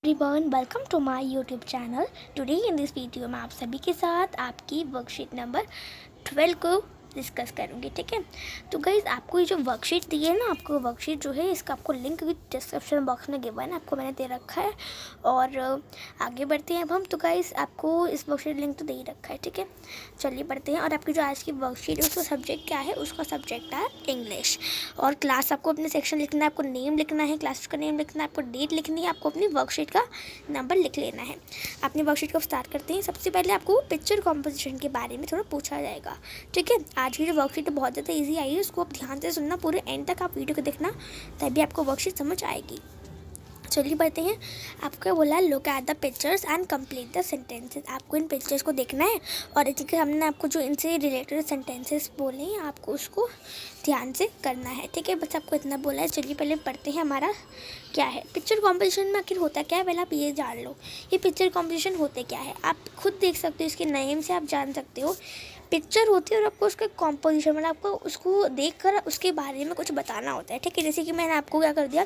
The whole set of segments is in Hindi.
Everyone, welcome to my YouTube channel. Today in this video मैं आप सभी के साथ आपकी वर्कशीट नंबर 12 को डिस्कस करूँगी। ठीक है, तो गाइज आपको ये जो वर्कशीट दी है ना, आपको वर्कशीट जो है इसका आपको लिंक भी डिस्क्रिप्शन बॉक्स में गिवन है, आपको मैंने दे रखा है। और आगे बढ़ते हैं अब हम। तो गाइज आपको इस वर्कशीट लिंक तो दे ही रखा है। ठीक है, चलिए बढ़ते हैं। और आपकी जो आज की वर्कशीट है उसका सब्जेक्ट क्या है? उसका सब्जेक्ट है इंग्लिश। और क्लास आपको अपने सेक्शन लिखना है, आपको नेम लिखना है, क्लास का नेम लिखना है, आपको डेट लिखनी है, आपको अपनी वर्कशीट का नंबर लिख लेना है। अपनी वर्कशीट को स्टार्ट करते हैं। सबसे पहले आपको पिक्चर कॉम्पोजिशन के बारे में थोड़ा पूछा जाएगा। ठीक है, आज की जो वर्कशीट बहुत ज़्यादा इजी आई है, उसको आप ध्यान से सुनना, पूरे एंड तक आप वीडियो को देखना, तभी आपको वर्कशीट समझ आएगी। चलिए बढ़ते हैं। आपको बोला look at the pictures and complete the sentences. आपको इन पिक्चर्स को देखना है और इनके हमने आपको जो इनसे रिलेटेड सेंटेंसेस बोले हैं आपको उसको ध्यान से करना है। ठीक है, बस आपको इतना बोला है। चलिए पहले पढ़ते हैं हमारा क्या है पिक्चर कॉम्पोजिशन में, आखिर होता क्या है पहले आप ये जान लो। ये पिक्चर कॉम्पोजिशन होते क्या है आप खुद देख सकते हो, इसके नेम से आप जान सकते हो। पिक्चर होती है और आपको उसका कॉम्पोजिशन मतलब आपको उसको देखकर उसके बारे में कुछ बताना होता है। ठीक है, जैसे कि मैंने आपको क्या कर दिया,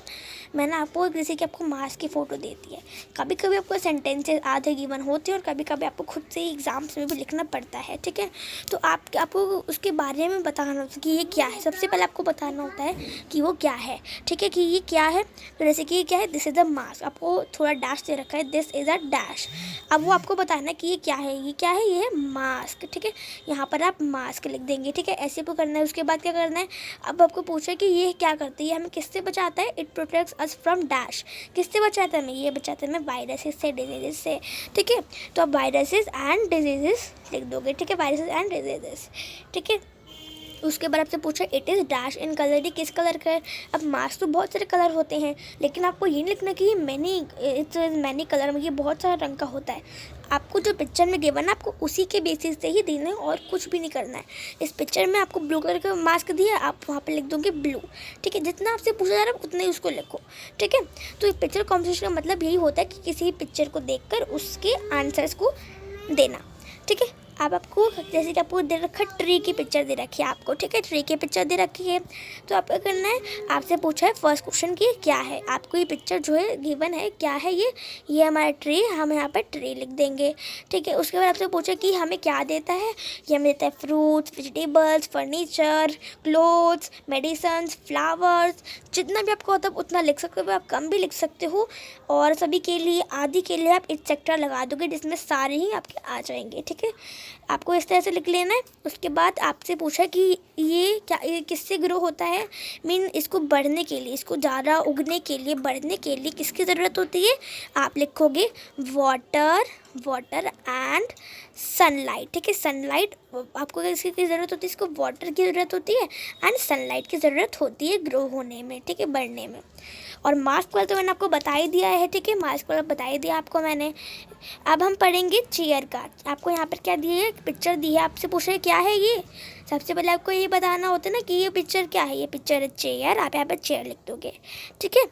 मैंने आपको जैसे कि आपको मार्स की फ़ोटो दे दी है। कभी कभी आपको सेंटेंसेस आधे गिवन होते हैं और कभी कभी आपको खुद से एग्जाम्स में भी लिखना पड़ता है। ठीक है, तो आपको उसके बारे में बताना होता है कि ये क्या है। सबसे पहले आपको बताना होता है कि वो क्या है। ठीक है, कि ये क्या है। तो जैसे कि ये क्या है, दिस इज़ द मास्क, आपको थोड़ा डैश दे रखा है, दिस इज़ अ डैश। अब वो आपको बताना है कि ये क्या है, ये क्या है, ये है मास्क। ठीक है, यहाँ पर आप मास्क लिख देंगे। ठीक है, ऐसे को करना है। उसके बाद क्या करना है, अब आपको पूछा कि ये क्या करती है, हमें किससे बचाता है, it protects us from dash. किससे बचाता है हमें, ये बचाता है हमें वायरसेस से, डिजीजेस से। ठीक है, तो आप वायरसेस एंड डिजीजेस लिख दोगे। ठीक है, वायरसेस एंड डिजीजेस। ठीक है, उसके बाद आपसे पूछा it is dash in colour, ये किस कलर का है। अब मास्क तो बहुत सारे कलर होते हैं, लेकिन आपको ये नहीं लिखना कि ये मैनी कलर में, ये बहुत सारा रंग का होता है। आपको जो पिक्चर में गिवन है आपको उसी के बेसिस से ही देना है और कुछ भी नहीं करना है। इस पिक्चर में आपको ब्लू कलर का मास्क दिया, आप वहाँ पे लिख दोगे ब्लू। ठीक है, जितना आपसे पूछा जा रहा है उतना ही उसको लिखो। ठीक है, तो पिक्चर कॉम्पोजिशन का मतलब यही होता है कि किसी पिक्चर को देखकर उसके आंसर्स को देना। ठीक है, अब आपको जैसे कि आपको दे रखा ट्री की पिक्चर दे रखी है आपको। ठीक है, ट्री की पिक्चर दे रखी है, तो आपको करना है, आपसे पूछा है फर्स्ट क्वेश्चन की क्या है। आपको ये पिक्चर जो है गिवन है क्या है, ये हमारा ट्री, हम यहाँ पर ट्री लिख देंगे। ठीक है, उसके बाद आपसे पूछा कि हमें क्या देता है, ये हमें देता है fruits, vegetables, furniture, clothes, medicines, flowers. जितना भी आपको होता है उतना लिख सकते हो, आप कम भी लिख सकते हो। और सभी के लिए, आदि के लिए आप एक्सेट्रा लगा दोगे, जिसमें सारे ही आपके आ जाएंगे। ठीक है, आपको इस तरह से लिख लेना है। उसके बाद आपसे पूछा कि ये क्या, ये किससे ग्रो होता है, मीन इसको बढ़ने के लिए, इसको ज़्यादा उगने के लिए, बढ़ने के लिए किसकी ज़रूरत होती है। आप लिखोगे वाटर एंड सनलाइट। ठीक है, सनलाइट आपको किसकी ज़रूरत होती है, इसको वाटर की ज़रूरत होती है एंड सनलाइट की ज़रूरत होती है ग्रो होने में। ठीक है, बढ़ने में। और मास्क वाला तो मैंने आपको बता ही दिया है। ठीक है, मास्क वाला बता ही दिया आपको मैंने। अब हम पढ़ेंगे चेयर का। आपको यहाँ पर क्या दी है, पिक्चर दी है, आपसे पूछ रहे क्या है ये। सबसे पहले आपको ये बताना होता है ना कि ये पिक्चर क्या है, ये पिक्चर है चेयर, आप यहाँ पर चेयर लिख दोगे। ठीक है,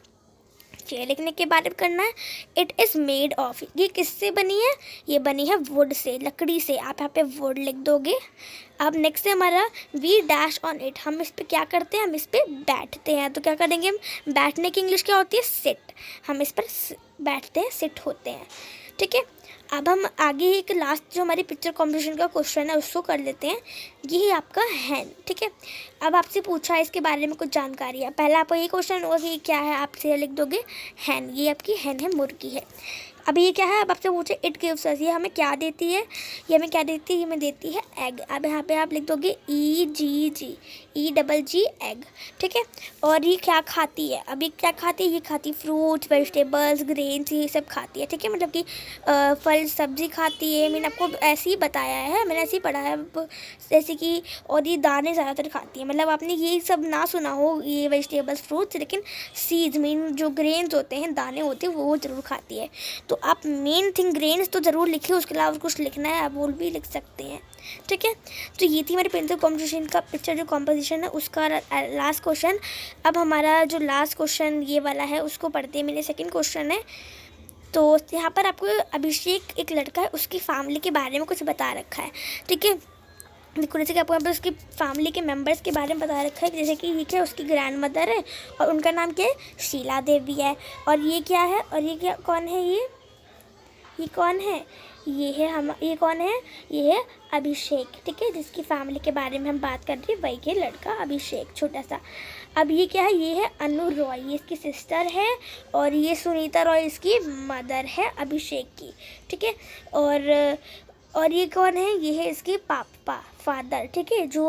चेयर लिखने के बाद करना है इट इज़ मेड ऑफ, ये किससे बनी है, ये बनी है वुड से, लकड़ी से, आप यहाँ पे वुड लिख दोगे। अब नेक्स्ट है हमारा वी डैश ऑन इट, हम इस पर क्या करते हैं, हम इस पर बैठते हैं। तो क्या करेंगे हम, बैठने की इंग्लिश क्या होती है, सिट, हम इस पर बैठते हैं, सिट होते हैं। ठीक है, अब हम आगे एक लास्ट जो हमारी पिक्चर कॉम्पोजिशन का क्वेश्चन है उसको कर लेते हैं। ये है आपका हैन। ठीक है, अब आपसे पूछा है इसके बारे में कुछ जानकारी है। पहला आपका ये क्वेश्चन होगा कि क्या है, आपसे लिख दोगे हैन, ये आपकी हैन है, मुर्गी है। अब ये क्या है, अब आपसे पूछे इट गिव्स अस, ये हमें क्या देती है, ये हमें क्या देती है, ये हमें देती है एग। अब यहाँ पे आप लिख दोगे EGG एग। ठीक है, और ये क्या खाती है, अब ये क्या खाती है, ये खाती फ्रूट्स, वेजिटेबल्स, ग्रेन्स, ये सब खाती है। ठीक है, मतलब कि फल सब्जी खाती है। मैंने आपको ऐसे ही बताया है, मैंने ऐसे ही पढ़ा है जैसे कि, और ये दाने ज़्यादातर खाती है। मतलब आपने ये सब ना सुना हो, ये वेजिटेबल्स फ्रूट्स, लेकिन सीड्स मीन जो ग्रेन्स होते हैं, दाने होते हैं, वो ज़रूर खाती है। तो आप मेन थिंग ग्रेन्स तो ज़रूर लिखिए, उसके अलावा कुछ लिखना है आप वो भी लिख सकते हैं। ठीक है, तो ये थी हमारी पेंसिल कॉम्पोजिशन का पिक्चर जो कॉम्पोजिशन है उसका लास्ट क्वेश्चन। अब हमारा जो लास्ट क्वेश्चन ये वाला है उसको पढ़ते हैं। मेरे सेकंड क्वेश्चन है, तो यहाँ पर आपको अभिषेक एक लड़का है, उसकी फैमिली के बारे में कुछ बता रखा है। ठीक है, देखो जैसे कि आपको यहाँ पे उसकी फैमिली के मेंबर्स के बारे में बता रखा है, जैसे कि ये क्या उसकी ग्रैंड मदर है और उनका नाम क्या है, शीला देवी है। और ये क्या है, और ये क्या कौन है, ये कौन है, ये कौन है, ये है अभिषेक, ठीक है, जिसकी फैमिली के बारे में हम बात कर रहे हैं, वही के लड़का अभिषेक छोटा सा। अब ये क्या है, ये है अनु रॉय, ये इसकी सिस्टर है, और ये सुनीता रॉय इसकी मदर है अभिषेक की, ठीक है। और ये कौन है, ये है इसके पापा, फादर, ठीक है, जो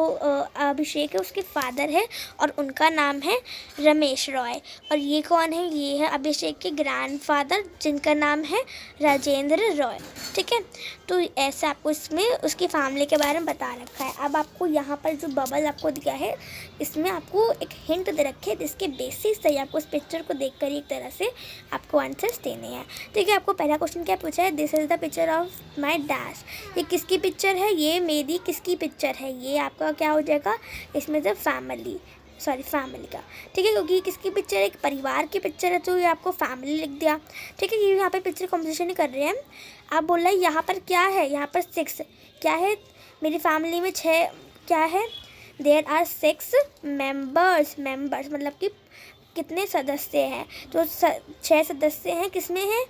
अभिषेक है उसके फादर है, और उनका नाम है रमेश रॉय। और ये कौन है, ये है अभिषेक के ग्रैंडफादर, जिनका नाम है राजेंद्र रॉय, ठीक है। तो ऐसे आपको इसमें उसकी फैमिली के बारे में बता रखा है। अब आपको यहाँ पर जो बबल आपको दिया है, इसमें आपको एक हिंट दे रखे हैं, जिसके बेसिस से आपको इस पिक्चर को देख कर एक तरह से आपको आंसर्स देने हैं, ठीक है। आपको पहला क्वेश्चन क्या पूछा है, this is the picture of my dash, ये किसकी पिक्चर है, ये मेरी किसकी पिक्चर है, ये आपका क्या हो जाएगा, इसमें से फैमिली का, ठीक है, क्योंकि किसकी पिक्चर है, एक परिवार की पिक्चर है, तो ये आपको फैमिली लिख दिया, ठीक है। ये यहाँ पे पिक्चर कॉम्पिटिशन ही कर रहे हैं। आप बोल रहे हैं यहाँ पर क्या है, यहाँ पर 6 क्या है, मेरी फैमिली में 6 क्या है, देयर आर 6 मेंबर्स मतलब कि कितने सदस्य हैं, तो 6 सदस्य हैं, किसमें है,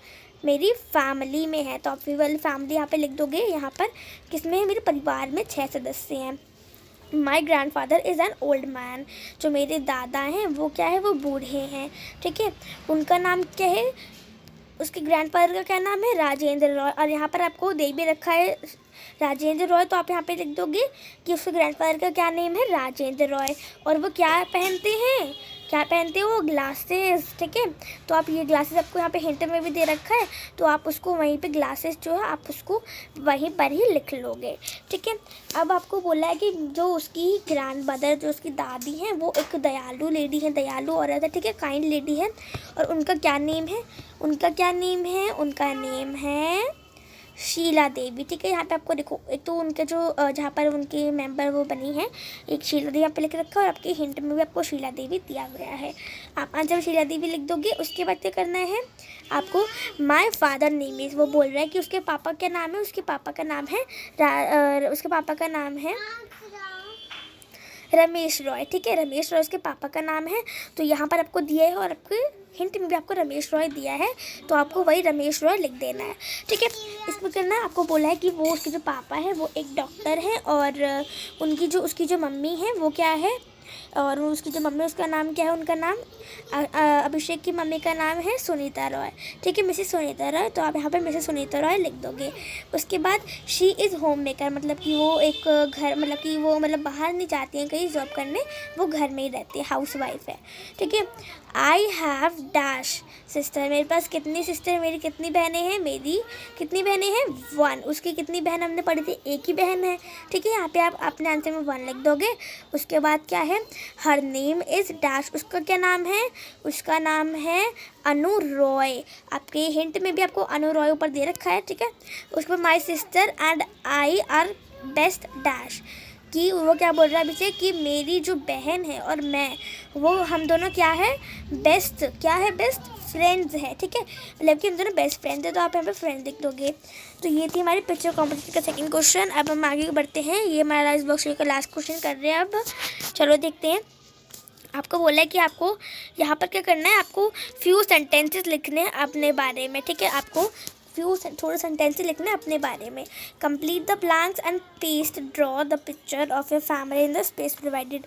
मेरी फैमिली में है। तो आप वाली फैमिली यहाँ पे लिख दोगे, यहाँ पर किसमें है, मेरे परिवार में 6 सदस्य हैं। My grand father is an old man, जो मेरे दादा हैं वो क्या है, वो बूढ़े हैं, ठीक है। उनका नाम क्या है, उसके ग्रैंडफादर का क्या नाम है, राजेंद्र रॉय। और यहाँ पर आपको दे भी रखा है राजेंद्र रॉय, तो आप यहाँ पे लिख दोगे कि उसके ग्रैंडफादर का क्या नेम है, राजेंद्र रॉय। और वो क्या पहनते हैं, वो ग्लासेस, ठीक है। तो आप ये ग्लासेस आपको यहाँ पे हिंट में भी दे रखा है, तो आप उसको वहीं पे ग्लासेस जो है आप उसको वहीं पर ही लिख लोगे, ठीक है। अब आपको बोला है कि जो उसकी ग्रैंड मदर, जो उसकी दादी हैं, वो एक दयालु लेडी है, दयालु औरत है, ठीक है, काइंड लेडी है। और उनका क्या नेम है, उनका नेम है शीला देवी, ठीक है। यहाँ पे आपको देखो, एक तो उनके जो जहाँ पर उनके मेंबर वो बनी है, एक शीला देवी यहाँ पे लिख रखा है, और आपके हिंट में भी आपको शीला देवी दिया गया है। आप जब शीला देवी लिख दोगे, उसके बाद क्या करना है आपको, माय फादर नेम इज़, वो बोल रहा है कि उसके पापा क्या नाम है, उसके पापा का नाम है रमेश रॉय, ठीक है, रमेश रॉय उसके पापा का नाम है। तो यहाँ पर आपको दिया है, और आपके हिंट में भी आपको रमेश रॉय दिया है, तो आपको वही रमेश रॉय लिख देना है, ठीक है। इसमें करना है, आपको बोला है कि वो उसके जो पापा है वो एक डॉक्टर है, और उसकी जो मम्मी है वो क्या है, और उसकी जो मम्मी, उसका नाम क्या है, उनका नाम अभिषेक की मम्मी का नाम है सुनीता रॉय, ठीक है, मिसेस सुनीता रॉय। तो आप यहाँ पे मिसेस सुनीता रॉय लिख दोगे। उसके बाद शी इज़ होम मेकर, मतलब कि वो एक घर, मतलब कि वो बाहर नहीं जाती हैं कहीं जॉब करने, वो घर में ही रहती है, हाउस वाइफ है, ठीक है। आई हैव डैश सिस्टर, मेरे पास कितनी सिस्टर, मेरी कितनी बहनें हैं, मेरी कितनी बहनें हैं, 1। उसकी कितनी बहन हमने पढ़ी थी, एक ही बहन है, ठीक है। यहाँ पे आप अपने आंसर में 1 लिख दोगे। उसके बाद क्या है, हर नेम इज़ डैश, उसका क्या नाम है, उसका नाम है अनु रॉय। आपके हिंट में भी आपको अनु रॉय ऊपर दे रखा है, ठीक है। उसके बाद my sister and I R best dash, कि वो क्या बोल रहा है अभिषेक कि मेरी जो बहन है और मैं, वो हम दोनों क्या है, बेस्ट फ्रेंड्स है, ठीक है, मतलब कि हम दोनों बेस्ट फ्रेंड्स है। तो आप यहाँ पे फ्रेंड लिख दोगे। तो ये थी हमारी पिक्चर कॉम्पिटिशन का सेकंड क्वेश्चन। अब हम आगे बढ़ते हैं, ये हमारा इस बॉक्स का लास्ट क्वेश्चन कर रहे हैं। अब चलो देखते हैं। आपको बोला है कि आपको यहाँ पर क्या करना है, आपको फ्यू सेंटेंसेस लिखने हैं अपने बारे में, ठीक है। आपको थोड़े सेंटेंसेस लिखने हैं अपने बारे में। Complete the blanks and paste draw the picture of your family in the space provided.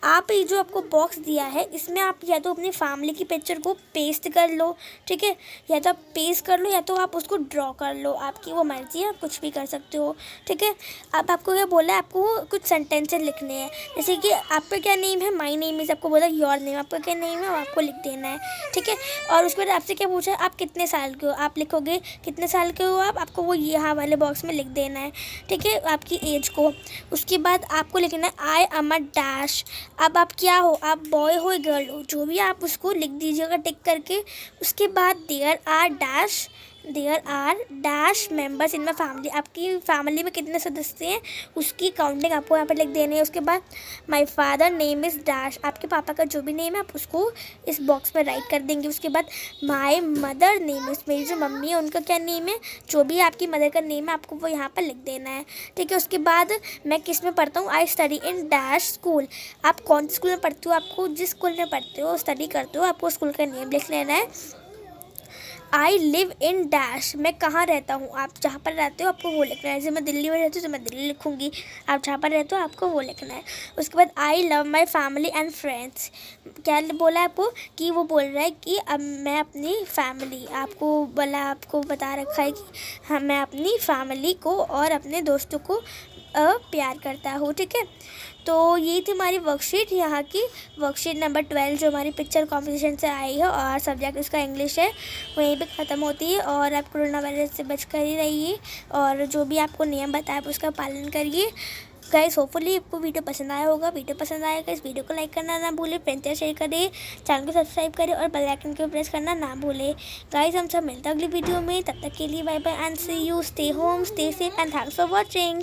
आप ये जो आपको बॉक्स दिया है, इसमें आप या तो अपनी फैमिली की पिक्चर को पेस्ट कर लो, ठीक है, या तो आप पेस्ट कर लो, या तो आप उसको ड्रॉ कर लो, आपकी वो मर्जी है, आप कुछ भी कर सकते हो, ठीक है। अब आपको क्या बोला है, आपको कुछ सेंटेंसेस लिखने हैं, जैसे कि आपका क्या नेम है, माई नेम इज़, आपको बोला योर नेम, आपका क्या नेम है वो आपको लिख देना है, ठीक है। और उसके बाद आपसे क्या पूछा है, आप कितने साल के हो, आप लिखोगे कितने साल के हो आप, आपको वो यहाँ वाले बॉक्स में लिख देना है, ठीक है, आपकी एज को। उसके बाद आपको लिखना है आई एम अ डैश। अब आप क्या हो, आप बॉय हो गर्ल हो, जो भी आप उसको लिख दीजिएगा टिक करके। उसके बाद there are dash there are dash members in my family, आपकी फैमिली में कितने सदस्य हैं उसकी काउंटिंग आपको यहाँ पर लिख देनी है। उसके बाद my father name is dash, आपके पापा का जो भी नेम है आप उसको इस बॉक्स में राइट कर देंगे। उसके बाद माई मदर नेम इज़, मेरी जो मम्मी है उनका क्या नेम है, जो भी आपकी मदर का नेम है आपको वो यहाँ पर लिख देना है, ठीक है। उसके बाद मैं किस में पढ़ता हूँ, I study in dash school, आप कौन से स्कूल में पढ़ते हो, आपको जिस स्कूल में पढ़ते हो स्टडी करते हो आपको स्कूल का नेम लिख लेना है। आई लिव इन डैश, मैं कहाँ रहता हूँ, आप जहाँ पर रहते हो आपको वो लिखना है। जैसे मैं दिल्ली में रहती हूँ तो मैं दिल्ली लिखूँगी, आप जहाँ पर रहते हो आपको वो लिखना है। उसके बाद I love my family and friends, क्या बोला है आपको कि वो बोल रहा है कि अब मैं अपनी फैमिली, आपको बोला, आपको बता रखा है कि हाँ मैं अपनी फैमिली को और अपने दोस्तों को प्यार करता हूँ, ठीक है। तो ये थी हमारी वर्कशीट, यहाँ की वर्कशीट नंबर 12 जो हमारी पिक्चर कॉम्पिटिशन से आई है और सब्जेक्ट इसका इंग्लिश है, वहीं पे ख़त्म होती है। और आप कोरोना वायरस से बच कर ही रहिए और जो भी आपको नियम बताया उसका पालन करिए। गाइस होपफुली आपको वीडियो पसंद आया होगा, वीडियो पसंद आएगा इस वीडियो को लाइक करना ना भूले, फ्रेंड्स से शेयर करें, चैनल को सब्सक्राइब करें और बेल आइकन को प्रेस करना ना भूले। गाइस हम सब मिलते हैं अगली वीडियो में, तब तक के लिए bye bye and see you, stay home, stay safe and thanks for watching.